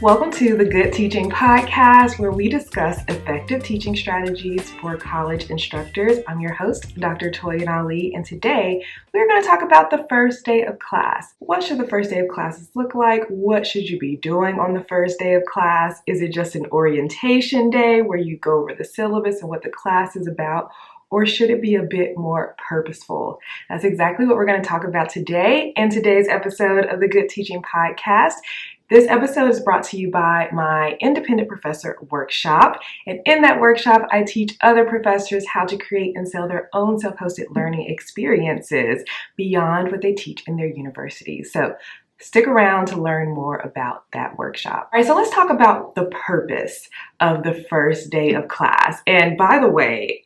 Welcome to the Good Teaching Podcast, where we discuss effective teaching strategies for college instructors. I'm your host, Dr. Toyin Alli, and today we're going to talk about the first day of class. What should the first day of classes look like? What should you be doing on the first day of class? Is it just an orientation day where you go over the syllabus and what the class is about? Or should it be a bit more purposeful? That's exactly what we're going to talk about today in today's episode of the Good Teaching Podcast. This episode is brought to you by my Independent Professor Workshop. And in that workshop, I teach other professors how to create and sell their own self-hosted learning experiences beyond what they teach in their universities. So stick around to learn more about that workshop. All right, so let's talk about the purpose of the first day of class. And by the way,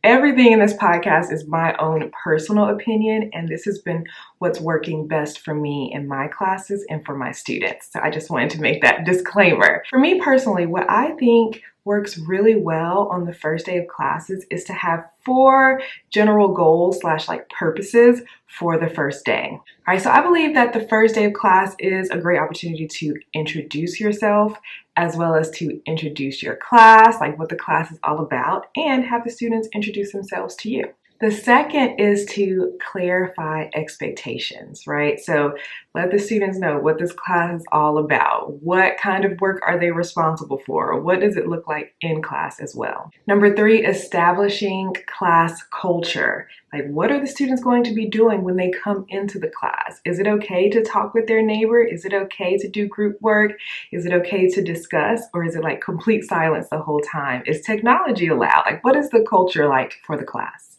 everything in this podcast is my own personal opinion, and this has been what's working best for me in my classes and for my students. So I just wanted to make that disclaimer. For me personally, what I think works really well on the first day of classes is to have 4 general goals / purposes for the first day. All right, so I believe that the first day of class is a great opportunity to introduce yourself as well as to introduce your class, like what the class is all about, and have the students introduce themselves to you. The second is to clarify expectations, right? So let the students know what this class is all about. What kind of work are they responsible for? What does it look like in class as well? Number 3, establishing class culture. Like, what are the students going to be doing when they come into the class? Is it okay to talk with their neighbor? Is it okay to do group work? Is it okay to discuss? Or is it like complete silence the whole time? Is technology allowed? Like, what is the culture like for the class?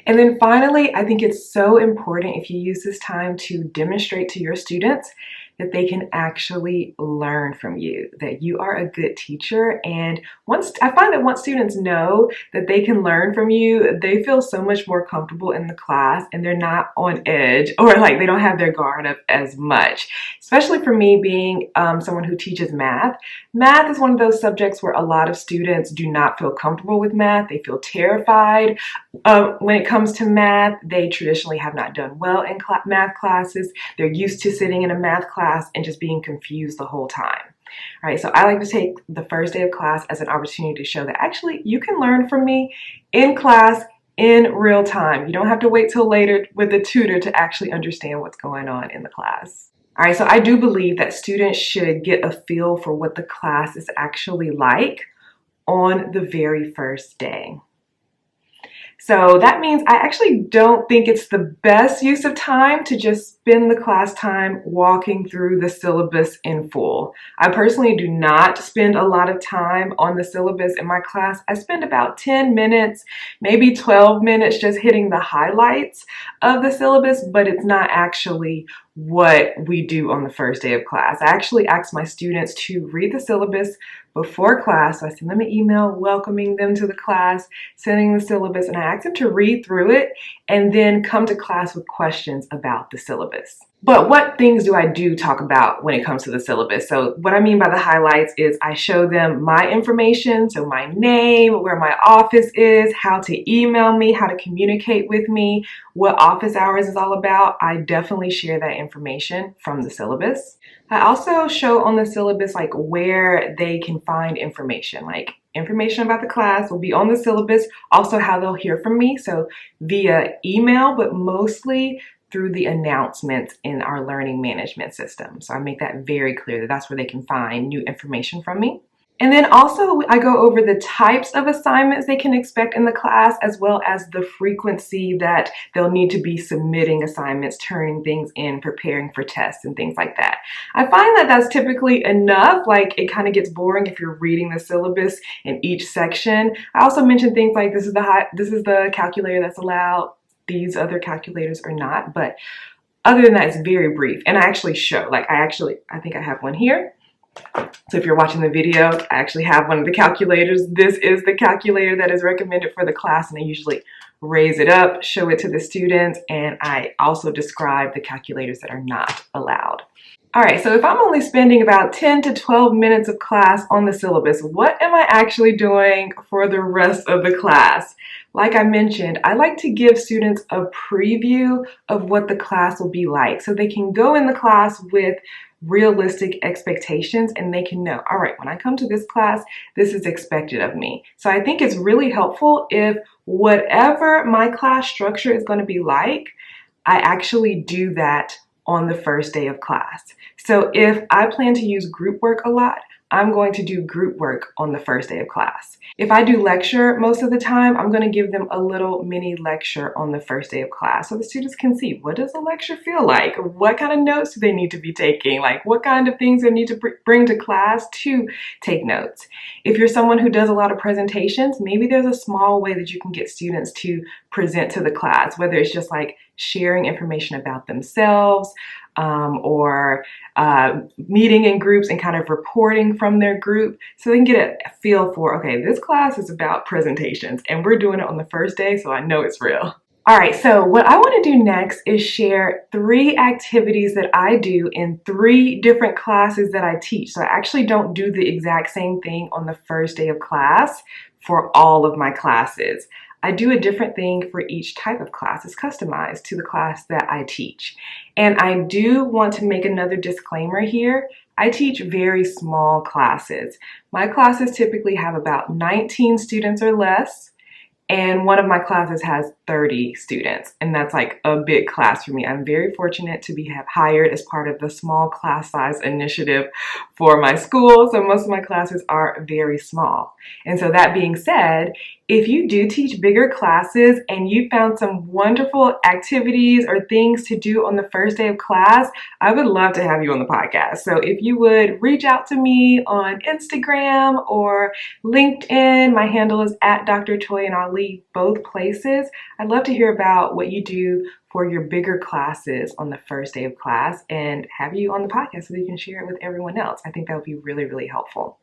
And then finally, I think it's so important if you use this time to demonstrate to your students that they can actually learn from you, that you are a good teacher. And I find that once students know that they can learn from you, they feel so much more comfortable in the class and they're not on edge or like they don't have their guard up as much. Especially for me being someone who teaches math. Math is one of those subjects where a lot of students do not feel comfortable with math. They feel terrified. When it comes to math, they traditionally have not done well in math classes. They're used to sitting in a math class and just being confused the whole time. All right, so I like to take the first day of class as an opportunity to show that actually you can learn from me in class in real time. You don't have to wait till later with a tutor to actually understand what's going on in the class. All right, so I do believe that students should get a feel for what the class is actually like on the very first day. So that means I actually don't think it's the best use of time to just spend the class time walking through the syllabus in full. I personally do not spend a lot of time on the syllabus in my class. I spend about 10 minutes, maybe 12 minutes just hitting the highlights of the syllabus, but it's not actually what we do on the first day of class. I actually ask my students to read the syllabus before class. So I send them an email welcoming them to the class, sending the syllabus, and I ask them to read through it and then come to class with questions about the syllabus. But what things do I talk about when it comes to the syllabus? So what I mean by the highlights is I show them my information, so my name, where my office is, how to email me, how to communicate with me, what office hours is all about. I definitely share that information from the syllabus. I also show on the syllabus like where they can find information, like information about the class will be on the syllabus, also how they'll hear from me, so via email, but mostly through the announcements in our learning management system. So I make that very clear that that's where they can find new information from me. And then also I go over the types of assignments they can expect in the class, as well as the frequency that they'll need to be submitting assignments, turning things in, preparing for tests and things like that. I find that that's typically enough. Like, it kind of gets boring if you're reading the syllabus in each section. I also mention things like this is the calculator that's allowed, these other calculators are not, but other than that, it's very brief. And I actually show, I think I have one here. So if you're watching the video, I actually have one of the calculators. This is the calculator that is recommended for the class, and I usually raise it up, show it to the students, and I also describe the calculators that are not allowed. All right, so if I'm only spending about 10 to 12 minutes of class on the syllabus, what am I actually doing for the rest of the class? Like I mentioned, I like to give students a preview of what the class will be like so they can go in the class with realistic expectations and they can know, all right, when I come to this class, this is expected of me. So I think it's really helpful if whatever my class structure is going to be like, I actually do that on the first day of class. So if I plan to use group work a lot, I'm going to do group work on the first day of class. If I do lecture most of the time, I'm going to give them a little mini lecture on the first day of class so the students can see, what does a lecture feel like? What kind of notes do they need to be taking? Like what kind of things they need to bring to class to take notes? If you're someone who does a lot of presentations, maybe there's a small way that you can get students to present to the class, whether it's just like sharing information about themselves, or meeting in groups and kind of reporting from their group so they can get a feel for, okay, this class is about presentations and we're doing it on the first day, so I know it's real. All right, so what I want to do next is share 3 activities that I do in 3 different classes that I teach. So I actually don't do the exact same thing on the first day of class for all of my classes. I do a different thing for each type of class. It's customized to the class that I teach. And I do want to make another disclaimer here. I teach very small classes. My classes typically have about 19 students or less. And one of my classes has 30 students, and that's like a big class for me. I'm very fortunate to have hired as part of the small class size initiative for my school, so most of my classes are very small. And so that being said, if you do teach bigger classes and you found some wonderful activities or things to do on the first day of class, I would love to have you on the podcast. So if you would reach out to me on Instagram or LinkedIn, my handle is at Dr. Toyin Alli, both places. I'd love to hear about what you do for your bigger classes on the first day of class and have you on the podcast so that you can share it with everyone else. I think that would be really, really helpful.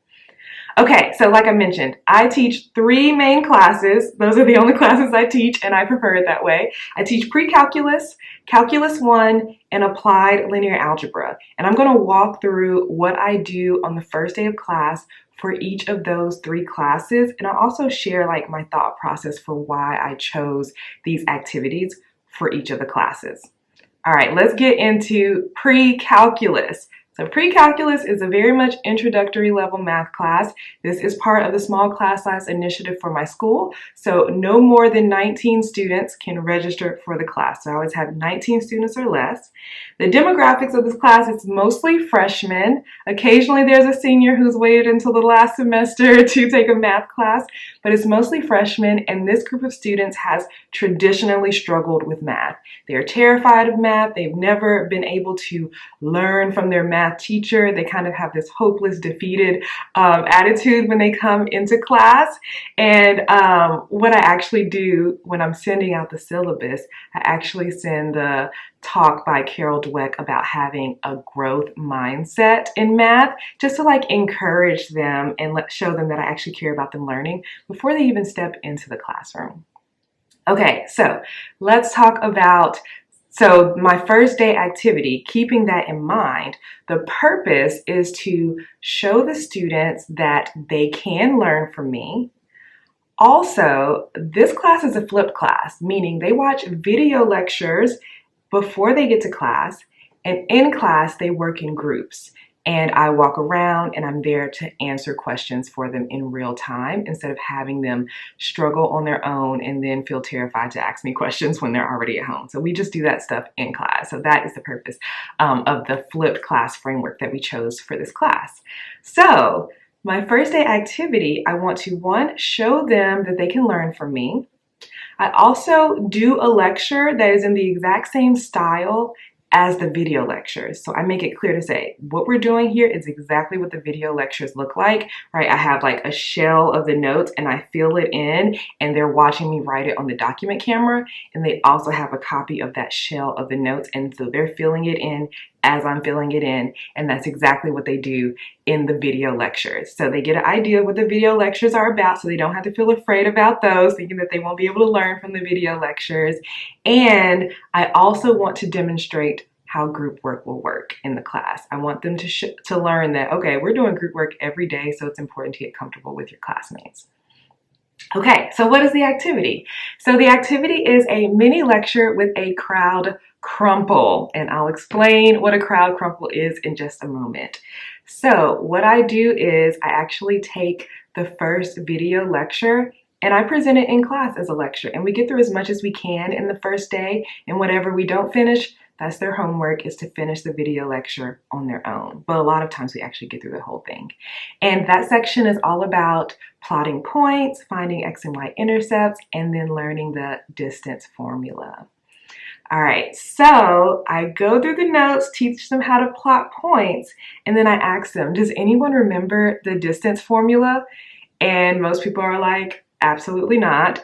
Okay, so like I mentioned, I teach 3 main classes. Those are the only classes I teach, and I prefer it that way. I teach precalculus, calculus 1, and applied linear algebra. And I'm going to walk through what I do on the first day of class for each of those 3 classes. And I'll also share like my thought process for why I chose these activities for each of the classes. All right, let's get into precalculus. So precalculus is a very much introductory level math class. This is part of the small class size initiative for my school. So no more than 19 students can register for the class. So I always have 19 students or less. The demographics of this class is mostly freshmen. Occasionally there's a senior who's waited until the last semester to take a math class, but it's mostly freshmen, and this group of students has traditionally struggled with math. They're terrified of math. They've never been able to learn from their math teacher. They kind of have this hopeless, defeated attitude when they come into class. And what I actually do when I'm sending out the syllabus, I actually send the talk by Carol Dweck about having a growth mindset in math, just to like encourage them and show them that I actually care about them learning before they even step into the classroom. Okay, so let's talk about my first day activity. Keeping that in mind, the purpose is to show the students that they can learn from me. Also, this class is a flipped class, meaning they watch video lectures before they get to class, and in class they work in groups. And I walk around and I'm there to answer questions for them in real time instead of having them struggle on their own and then feel terrified to ask me questions when they're already at home. So we just do that stuff in class. So that is the purpose of the flipped class framework that we chose for this class. So my first day activity, I want to, 1, show them that they can learn from me. I also do a lecture that is in the exact same style as the video lectures. So I make it clear to say what we're doing here is exactly what the video lectures look like, right? I have like a shell of the notes and I fill it in, and they're watching me write it on the document camera, and they also have a copy of that shell of the notes, and so they're filling it in as I'm filling it in, and that's exactly what they do in the video lectures. So they get an idea of what the video lectures are about, so they don't have to feel afraid about those, thinking that they won't be able to learn from the video lectures. And I also want to demonstrate how group work will work in the class. I want them to learn that, okay, we're doing group work every day, so it's important to get comfortable with your classmates. Okay, so what is the activity? So the activity is a mini lecture with a crowd crumple, and I'll explain what a crowd crumple is in just a moment. So what I do is I actually take the first video lecture and I present it in class as a lecture, and we get through as much as we can in the first day, and whatever we don't finish, that's their homework, is to finish the video lecture on their own. But a lot of times we actually get through the whole thing. And that section is all about plotting points, finding x and y intercepts, and then learning the distance formula. All right, so I go through the notes, teach them how to plot points, and then I ask them, does anyone remember the distance formula? And most people are like, absolutely not.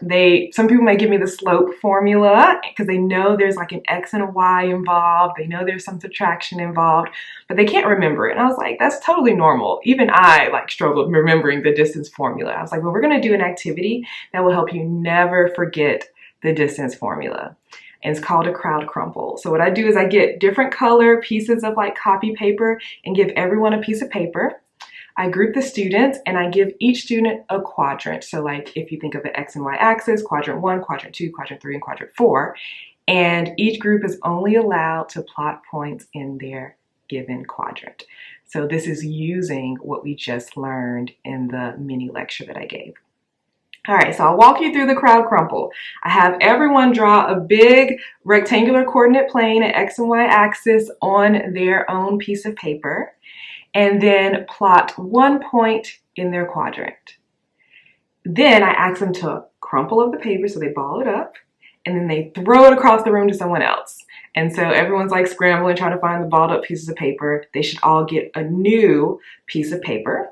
Some people might give me the slope formula because they know there's like an x and a y involved. They know there's some subtraction involved, but they can't remember it. And I was like, that's totally normal. Even I struggled remembering the distance formula. I was like, well, we're going to do an activity that will help you never forget the distance formula. And it's called a crowd crumple. So what I do is I get different color pieces of copy paper and give everyone a piece of paper. I group the students and I give each student a quadrant. So if you think of the X and Y axis, quadrant 1, quadrant 2, quadrant 3, and quadrant 4. And each group is only allowed to plot points in their given quadrant. So this is using what we just learned in the mini lecture that I gave. All right, so I'll walk you through the crowd crumple. I have everyone draw a big rectangular coordinate plane, an X and Y axis, on their own piece of paper, and then plot 1 point in their quadrant. Then I ask them to crumple up the paper, so they ball it up, and then they throw it across the room to someone else. And so everyone's scrambling, trying to find the balled up pieces of paper. They should all get a new piece of paper.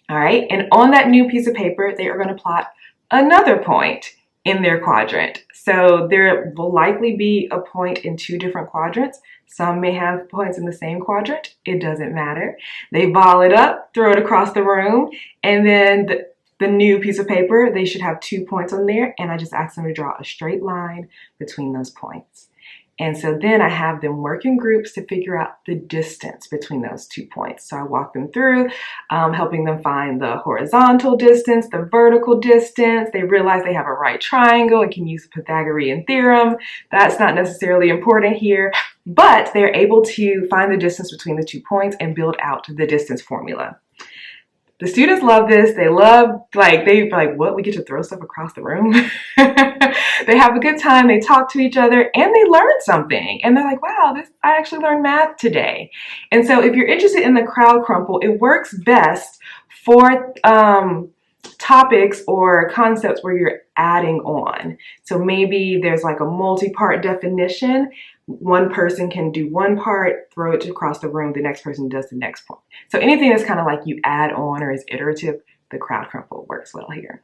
All right, and on that new piece of paper, they are going to plot another point in their quadrant. So there will likely be a point in 2 different quadrants. Some may have points in the same quadrant. It doesn't matter. They ball it up, throw it across the room, and then the new piece of paper, they should have 2 points on there, and I just ask them to draw a straight line between those points. And so then I have them work in groups to figure out the distance between those 2 points. So I walk them through, helping them find the horizontal distance, the vertical distance. They realize they have a right triangle and can use the Pythagorean theorem. That's not necessarily important here, but they're able to find the distance between the 2 points and build out the distance formula. The students love this. They love, what? We get to throw stuff across the room? They have a good time. They talk to each other and they learn something. And they're like, wow, I actually learned math today. And so if you're interested in the crowd crumple, it works best for topics or concepts where you're adding on. So maybe there's a multi-part definition. One person can do one part, throw it across the room, the next person does the next part. So anything that's kind of you add on or is iterative, the crowd crumple works well here.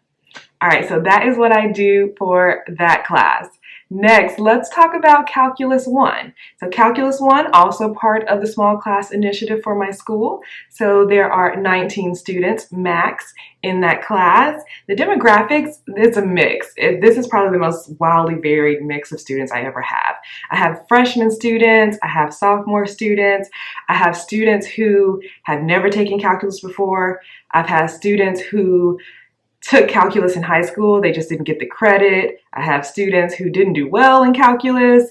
All right, so that is what I do for that class. Next, let's talk about Calculus 1. So Calculus 1, also part of the small class initiative for my school. So there are 19 students max in that class. The demographics, it's a mix. This is probably the most wildly varied mix of students I ever have. I have freshman students, I have sophomore students, I have students who have never taken calculus before. I've had students who took calculus in high school, they just didn't get the credit. I have students who didn't do well in calculus.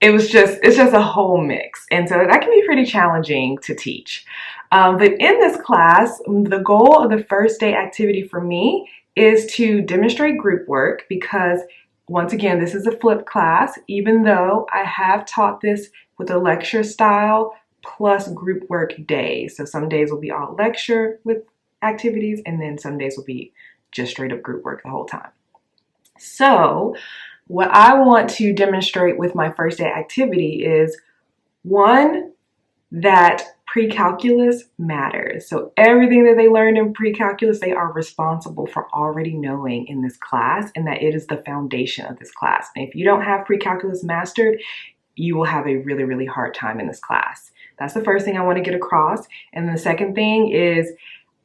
It's just a whole mix. And so that can be pretty challenging to teach. But in this class, the goal of the first day activity for me is to demonstrate group work because, once again, this is a flipped class, even though I have taught this with a lecture style plus group work days. So some days will be all lecture with activities, and then some days will be just straight up group work the whole time. So what I want to demonstrate with my first day activity is, one, that precalculus matters. So everything that they learned in precalculus, they are responsible for already knowing in this class, and that it is the foundation of this class. And if you don't have precalculus mastered, you will have a really, really hard time in this class. That's the first thing I want to get across. And the second thing is,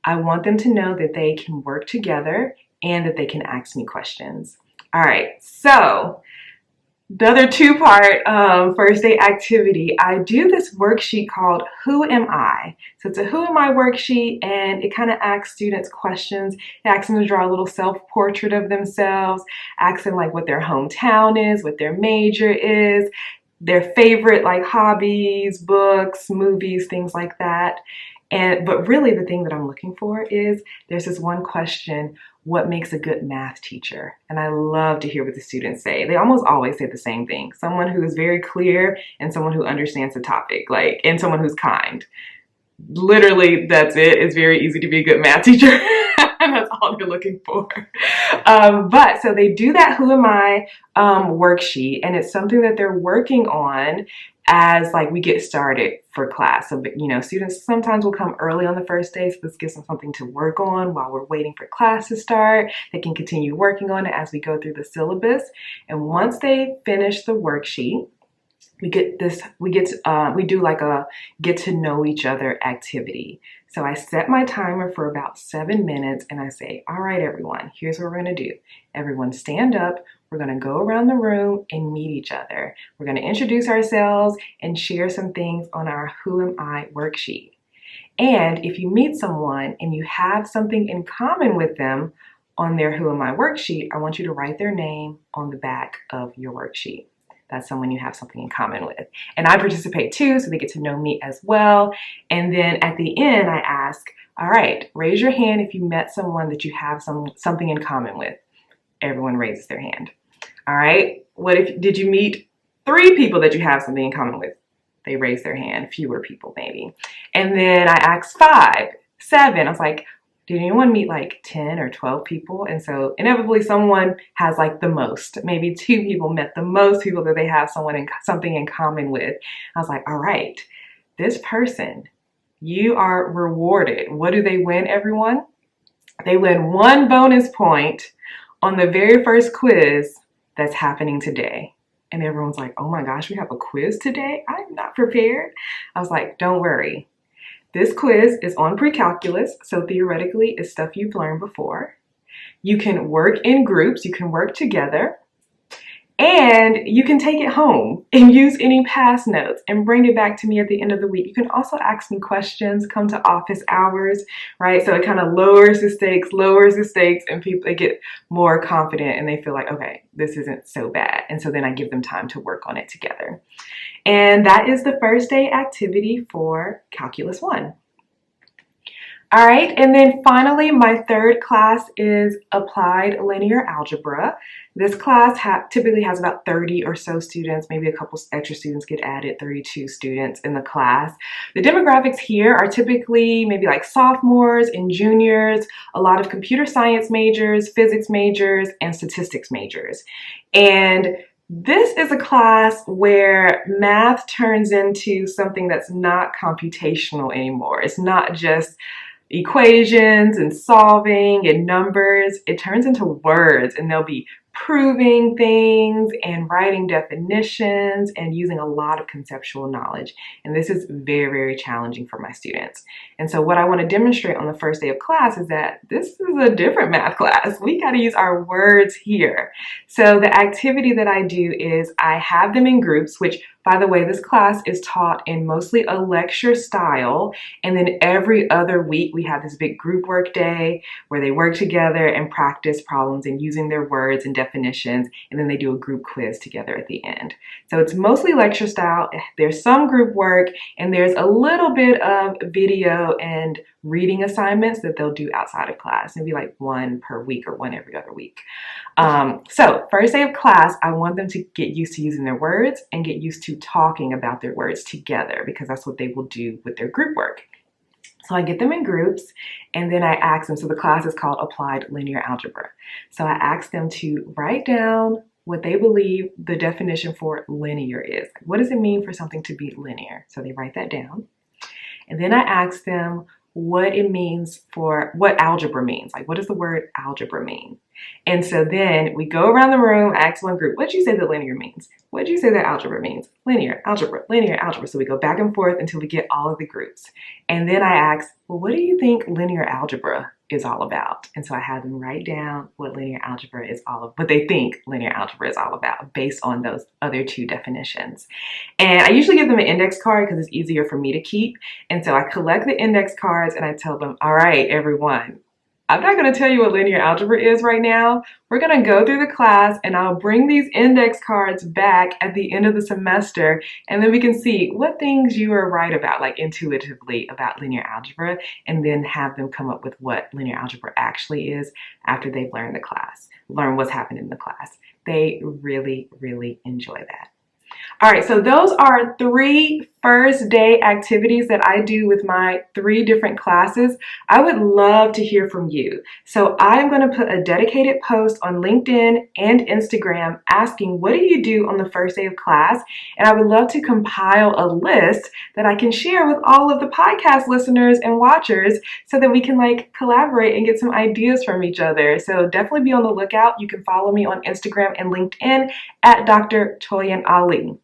I want them to know that they can work together and that they can ask me questions. All right, so The other two-part first day activity, I do this worksheet called Who Am I? So it's a Who Am I worksheet, and it kind of asks students questions. It asks them to draw a little self-portrait of themselves, asks them like what their hometown is, what their major is, their favorite like hobbies, books, movies, things like that. But really the thing that I'm looking for is there's this one question, what makes a good math teacher? And I love to hear what the students say. They almost always say the same thing. Someone who is very clear and someone who understands the topic, and someone who's kind. Literally, that's it. It's very easy to be a good math teacher. And that's all they're looking for. But so they do that Who Am I worksheet, and it's something that they're working on as like we get started for class. So, students sometimes will come early on the first day, so this gives them something to work on while we're waiting for class to start. They can continue working on it as we go through the syllabus. And once they finish the worksheet, we do like a get to know each other activity. So I set my timer for about 7 minutes and I say, all right, everyone, here's what we're gonna do. Everyone stand up. We're gonna go around the room and meet each other. We're gonna introduce ourselves and share some things on our Who Am I worksheet. And if you meet someone and you have something in common with them on their Who Am I worksheet, I want you to write their name on the back of your worksheet. That's someone you have something in common with. And I participate too, so they get to know me as well. And then at the end, I ask, all right, raise your hand if you met someone that you have something in common with. Everyone raises their hand. All right, did you meet 3 people that you have something in common with? They raise their hand, fewer people maybe. And then I asked 5, 7, I was like, did anyone meet like 10 or 12 people? And so inevitably someone has like the most. Maybe 2 people met the most people that they have something in common with. I was like, all right, this person, you are rewarded. What do they win, everyone? They win 1 bonus point on the very first quiz that's happening today. And everyone's like, oh my gosh, we have a quiz today? I'm not prepared. I was like, don't worry. This quiz is on precalculus, so theoretically it's stuff you've learned before. You can work in groups, you can work together, and you can take it home and use any past notes and bring it back to me at the end of the week. You can also ask me questions, come to office hours, right? So it kind of lowers the stakes, and people get more confident and they feel like, okay, this isn't so bad. And so then I give them time to work on it together. And that is the first day activity for Calculus 1. All right, and then finally, my third class is Applied Linear Algebra. This class typically has about 30 or so students, maybe a couple extra students get added, 32 students in the class. The demographics here are typically maybe like sophomores and juniors, a lot of computer science majors, physics majors, and statistics majors. And this is a class where math turns into something that's not computational anymore. It's not just equations and solving and numbers. It turns into words, and they'll be proving things and writing definitions and using a lot of conceptual knowledge. And this is very, very challenging for my students. And so what I want to demonstrate on the first day of class is that this is a different math class. We got to use our words here. So the activity that I do is I have them in groups, which, by the way, this class is taught in mostly a lecture style, and then every other week we have this big group work day where they work together and practice problems and using their words and definitions, and then they do a group quiz together at the end. So it's mostly lecture style. There's some group work, and there's a little bit of video and reading assignments that they'll do outside of class, maybe like 1 per week or 1 every other week. So first day of class, I want them to get used to using their words and get used to talking about their words together, because that's what they will do with their group work. So I get them in groups, and then I ask them, so the class is called Applied Linear Algebra. So I ask them to write down what they believe the definition for linear is. What does it mean for something to be linear? So they write that down. And then I ask them what it means what algebra means. Like, what does the word algebra mean? And so then we go around the room, ask one group, what do you say that linear means? What do you say that algebra means? Linear, algebra, linear, algebra. So we go back and forth until we get all of the groups. And then I ask, well, what do you think linear algebra is all about? And so I have them write down what linear algebra is what they think linear algebra is all about based on those other two definitions. And I usually give them an index card because it's easier for me to keep. And so I collect the index cards and I tell them, all right, everyone, I'm not going to tell you what linear algebra is right now. We're going to go through the class and I'll bring these index cards back at the end of the semester, and then we can see what things you are right about, like intuitively about linear algebra, and then have them come up with what linear algebra actually is after they've learned what's happened in the class. They really, really enjoy that. All right, so those are 3 first day activities that I do with my 3 different classes. I would love to hear from you. So I'm going to put a dedicated post on LinkedIn and Instagram asking, what do you do on the first day of class? And I would love to compile a list that I can share with all of the podcast listeners and watchers so that we can collaborate and get some ideas from each other. So definitely be on the lookout. You can follow me on Instagram and LinkedIn at Dr. Toyin Alli.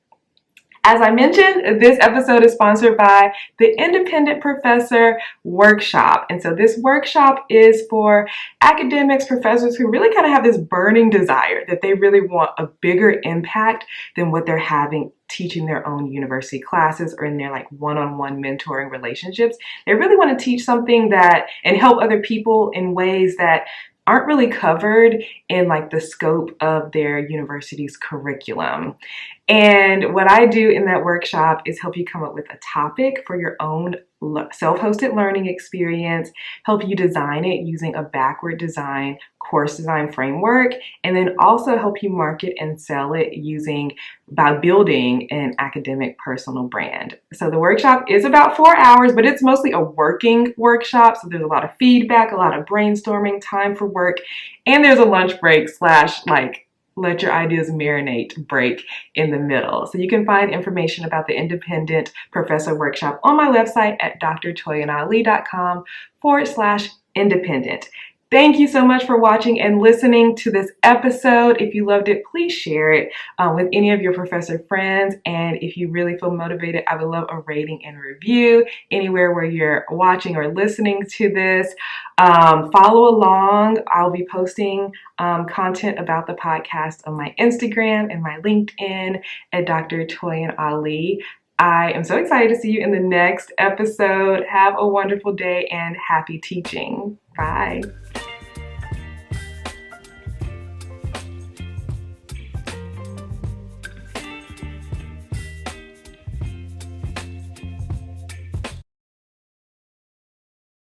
As I mentioned, this episode is sponsored by the Independent Professor Workshop. And so this workshop is for academics, professors who really kind of have this burning desire that they really want a bigger impact than what they're having teaching their own university classes or in their one-on-one mentoring relationships. They really want to teach something and help other people in ways that aren't really covered in the scope of their university's curriculum. And what I do in that workshop is help you come up with a topic for your own self-hosted learning experience, help you design it using a backward design, course design framework, and then also help you market and sell it by building an academic personal brand. So the workshop is about 4 hours, but it's mostly a working workshop. So there's a lot of feedback, a lot of brainstorming, time for work, and there's a lunch break / let your ideas marinate break in the middle. So you can find information about the Independent Professor Workshop on my website at drtoyinalli.com/independent. Thank you so much for watching and listening to this episode. If you loved it, please share it with any of your professor friends. And if you really feel motivated, I would love a rating and review anywhere where you're watching or listening to this. Follow along. I'll be posting content about the podcast on my Instagram and my LinkedIn at Dr. Toyin Alli. I am so excited to see you in the next episode. Have a wonderful day and happy teaching. Bye.